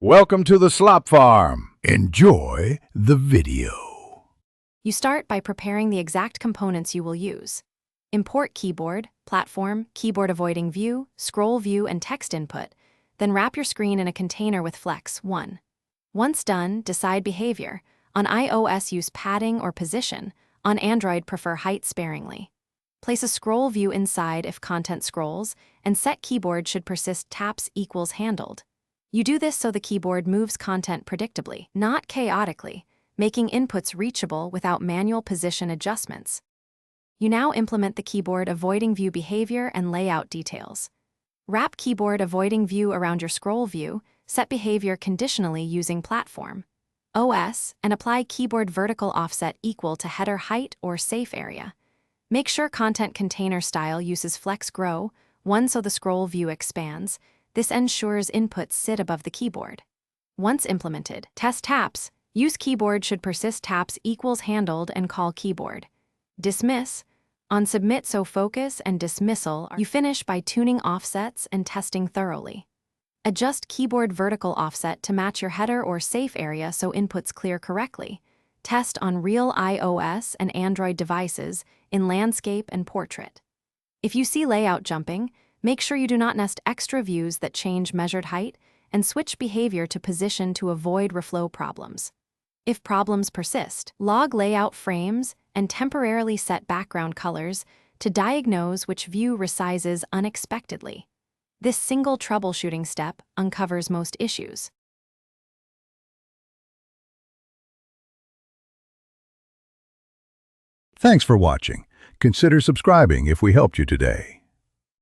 Welcome to the Slop Farm. Enjoy the video. You start by preparing the exact components you will use. Import keyboard, platform, keyboard avoiding view, scroll view, and text input. Then wrap your screen in a container with Flex 1. Once done, decide behavior. On iOS, use padding or position. On Android, prefer height sparingly. Place a scroll view inside if content scrolls, and set keyboard should persist taps equals handled. You do this so the keyboard moves content predictably, not chaotically, making inputs reachable without manual position adjustments. You now implement the keyboard avoiding view behavior and layout details. Wrap keyboard avoiding view around your scroll view, set behavior conditionally using platform, OS, and apply keyboard vertical offset equal to header height or safe area. Make sure content container style uses flex grow, 1 so the scroll view expands. This ensures inputs sit above the keyboard. Once implemented, test taps. Use keyboard should persist taps equals handled and call keyboard. Dismiss. On submit so focus and dismissal, you finish by tuning offsets and testing thoroughly. Adjust keyboard vertical offset to match your header or safe area so inputs clear correctly. Test on real iOS and Android devices in landscape and portrait. If you see layout jumping, make sure you do not nest extra views that change measured height and switch behavior to position to avoid reflow problems. If problems persist, log layout frames and temporarily set background colors to diagnose which view resizes unexpectedly. This single troubleshooting step uncovers most issues. Thanks for watching. Consider subscribing if we helped you today.